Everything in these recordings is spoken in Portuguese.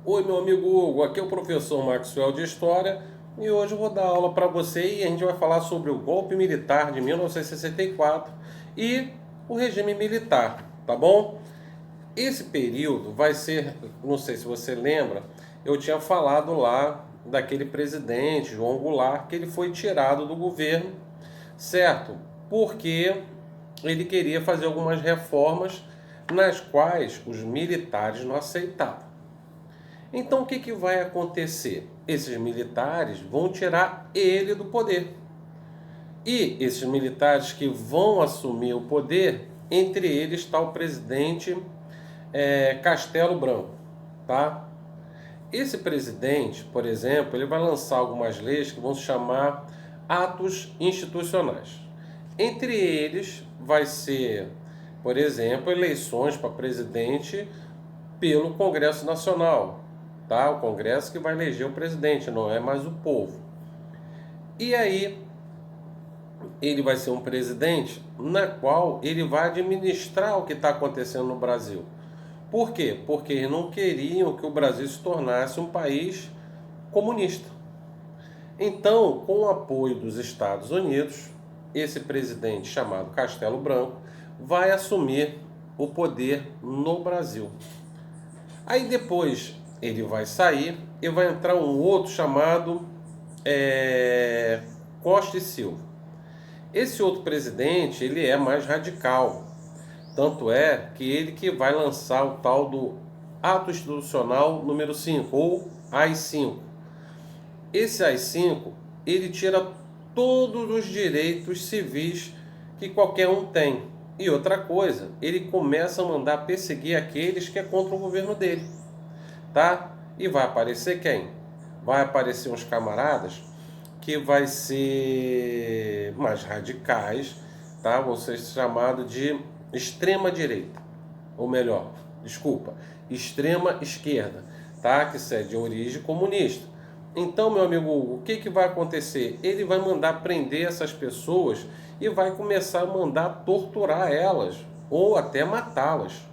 Oi, meu amigo Hugo, aqui é o professor Maxwell de História e hoje eu vou dar aula para você e a gente vai falar sobre o golpe militar de 1964 e o regime militar, tá bom? Esse período vai ser, não sei se você lembra, eu tinha falado lá daquele presidente, João Goulart, que ele foi tirado do governo, certo? Porque ele queria fazer algumas reformas nas quais os militares não aceitavam. Então o que vai acontecer? Esses militares vão tirar ele do poder. E esses militares que vão assumir o poder, entre eles está o presidente Castelo Branco. Tá? Esse presidente, por exemplo, ele vai lançar algumas leis que vão se chamar atos institucionais. Entre eles vai ser, por exemplo, eleições para presidente pelo Congresso Nacional. Tá? O Congresso que vai eleger o presidente, não é mais o povo. E aí, ele vai ser um presidente na qual ele vai administrar o que está acontecendo no Brasil. Por quê? Porque eles não queriam que o Brasil se tornasse um país comunista. Então, com o apoio dos Estados Unidos, esse presidente chamado Castelo Branco vai assumir o poder no Brasil. Aí depois ele vai sair e vai entrar um outro chamado Costa e Silva. Esse outro presidente, ele é mais radical. Tanto é que ele que vai lançar o tal do Ato Institucional número 5, ou AI-5. Esse AI-5, ele tira todos os direitos civis que qualquer um tem. E outra coisa, ele começa a mandar perseguir aqueles que é contra o governo dele. Tá? E vai aparecer quem? Vai aparecer uns camaradas que vai ser mais radicais, tá? Vão ser chamados de extrema direita, ou melhor, desculpa, extrema esquerda, tá? Que é de origem comunista. Então, meu amigo Hugo, o que vai acontecer? Ele vai mandar prender essas pessoas e vai começar a mandar torturar elas ou até matá-las,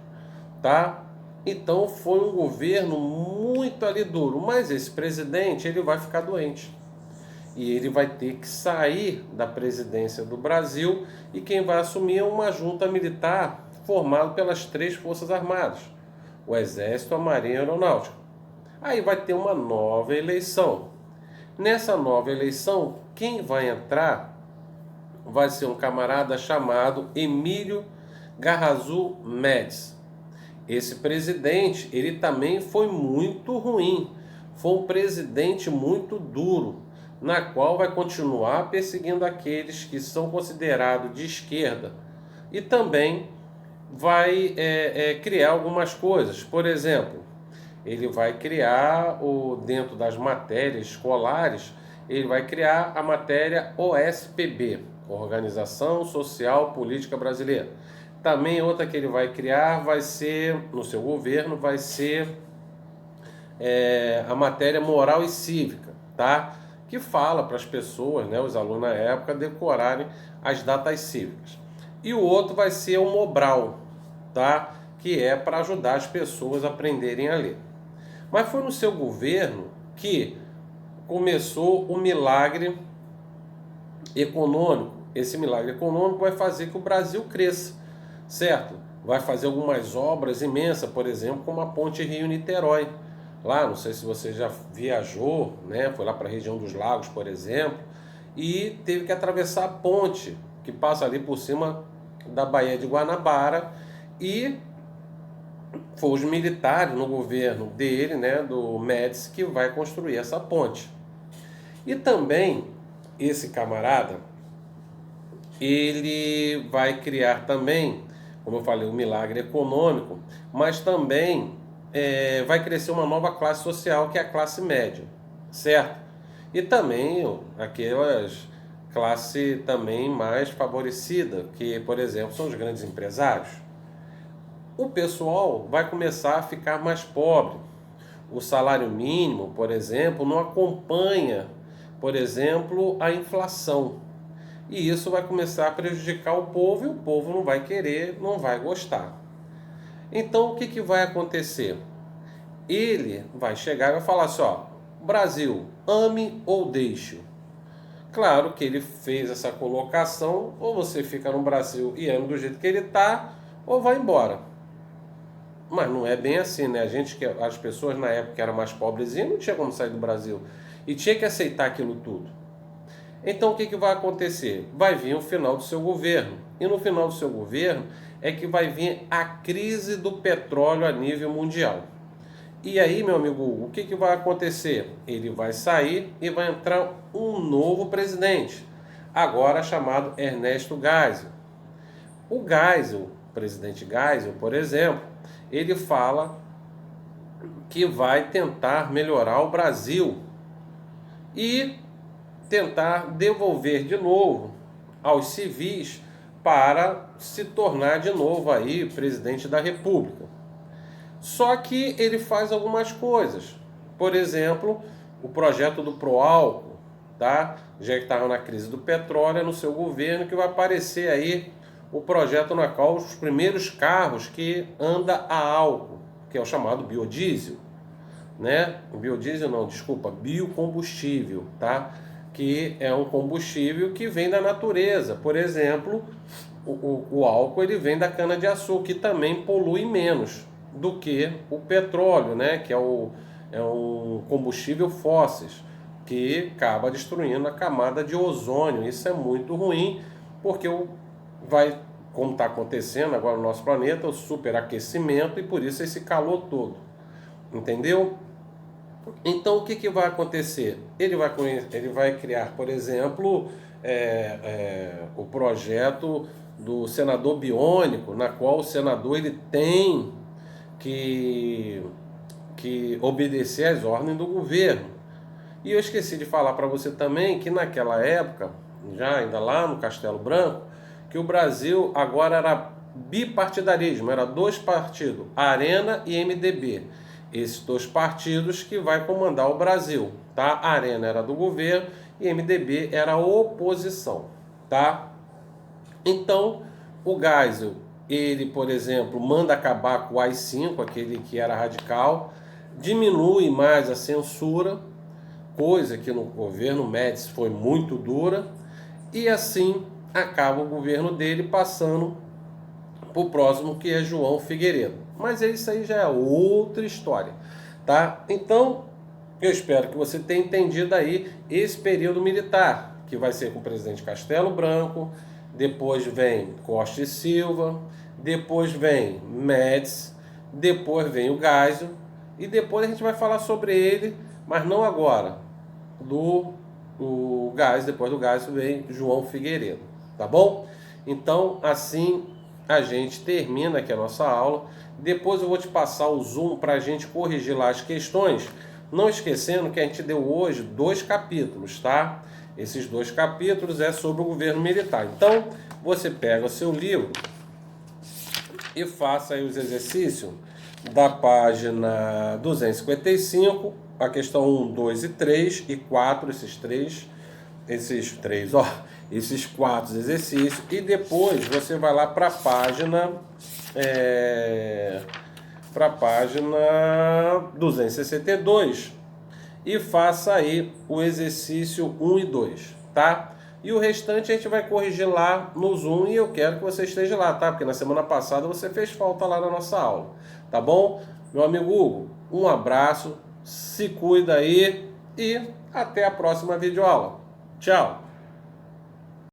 tá? Então foi um governo muito ali duro, mas esse presidente ele vai ficar doente e ele vai ter que sair da presidência do Brasil e quem vai assumir é uma junta militar formada pelas 3 forças armadas, o Exército, a Marinha e a Aeronáutica. Aí vai ter uma nova eleição. Nessa nova eleição, quem vai entrar vai ser um camarada chamado Emílio Garrazu Médici. Esse presidente, ele também foi muito ruim, foi um presidente muito duro, na qual vai continuar perseguindo aqueles que são considerados de esquerda e também vai criar algumas coisas. Por exemplo, ele vai criar, dentro das matérias escolares, ele vai criar a matéria OSPB, Organização Social Política Brasileira. Também outra que ele vai criar vai ser, no seu governo, vai ser a matéria Moral e Cívica, tá? Que fala para as pessoas, né, os alunos na época, decorarem as datas cívicas. E o outro vai ser o Mobral, tá? Que é para ajudar as pessoas a aprenderem a ler. Mas foi no seu governo que começou o milagre econômico. Esse milagre econômico vai fazer que o Brasil cresça, certo? Vai fazer algumas obras imensas, por exemplo, como a ponte Rio-Niterói. Lá, não sei se você já viajou, né? Foi lá para a região dos lagos, por exemplo, e teve que atravessar a ponte que passa ali por cima da Baía de Guanabara, e foi os militares no governo dele, né, do Médici, que vai construir essa ponte. E também esse camarada, ele vai criar também como eu falei, o milagre econômico, mas também vai crescer uma nova classe social, que é a classe média, certo? E também aquelas classe também mais favorecida, que, por exemplo, são os grandes empresários. O pessoal vai começar a ficar mais pobre. O salário mínimo, por exemplo, não acompanha, por exemplo, a inflação. E isso vai começar a prejudicar o povo e o povo não vai querer, não vai gostar. Então o que vai acontecer? Ele vai chegar e vai falar assim, ó, Brasil, ame ou deixe. Claro que ele fez essa colocação, ou você fica no Brasil e ama do jeito que ele está, ou vai embora. Mas não é bem assim, né? As pessoas na época que eram mais pobrezinhas não tinha como sair do Brasil. E tinha que aceitar aquilo tudo. Então o que vai acontecer? Vai vir o final do seu governo. E no final do seu governo é que vai vir a crise do petróleo a nível mundial. E aí, meu amigo Hugo, o que vai acontecer? Ele vai sair e vai entrar um novo presidente, agora chamado Ernesto Geisel. O Geisel, o presidente Geisel, por exemplo, ele fala que vai tentar melhorar o Brasil e tentar devolver de novo aos civis para se tornar de novo aí presidente da República. Só que ele faz algumas coisas. Por exemplo, o projeto do Proálcool, tá? Já que estava na crise do petróleo, é no seu governo que vai aparecer aí o projeto na qual os primeiros carros que anda a álcool, que é o chamado biodiesel, né? Biodiesel não, desculpa, biocombustível, tá? Que é um combustível que vem da natureza. Por exemplo, o álcool ele vem da cana-de-açúcar, que também polui menos do que o petróleo, né? Que é um combustível fósseis, que acaba destruindo a camada de ozônio. Isso é muito ruim, porque como está acontecendo agora no nosso planeta, o superaquecimento e por isso esse calor todo. Entendeu? Então o que vai acontecer? Ele vai criar, por exemplo, o projeto do senador biônico, na qual o senador ele tem que obedecer às ordens do governo. E eu esqueci de falar para você também que naquela época, já ainda lá no Castelo Branco, que o Brasil agora era bipartidarismo, era 2 partidos, Arena e MDB. Esses 2 partidos que vai comandar o Brasil, tá? A Arena era do governo e MDB era a oposição, tá? Então, o Geisel, ele, por exemplo, manda acabar com o AI-5, aquele que era radical, diminui mais a censura, coisa que no governo Médici foi muito dura, e assim acaba o governo dele passando para o próximo, que é João Figueiredo. Mas isso aí já é outra história, tá? Então, eu espero que você tenha entendido aí esse período militar, que vai ser com o presidente Castelo Branco, depois vem Costa e Silva, depois vem Médici, depois vem o Geisel, e depois a gente vai falar sobre ele, mas não agora, do Geisel. Depois do Geisel vem João Figueiredo, tá bom? Então, assim a gente termina aqui a nossa aula. Depois eu vou te passar o Zoom para a gente corrigir lá as questões, não esquecendo que a gente deu hoje 2 capítulos, tá? Esses 2 capítulos é sobre o governo militar. Então, você pega o seu livro e faça aí os exercícios da página 255, a questão 1, 2 e 3 e 4, esses 4 exercícios, e depois você vai lá para a página 262 e faça aí o exercício 1 e 2, tá? E o restante a gente vai corrigir lá no Zoom, e eu quero que você esteja lá, tá? Porque na semana passada você fez falta lá na nossa aula, tá bom? Meu amigo Hugo, um abraço, se cuida aí e até a próxima videoaula. Tchau!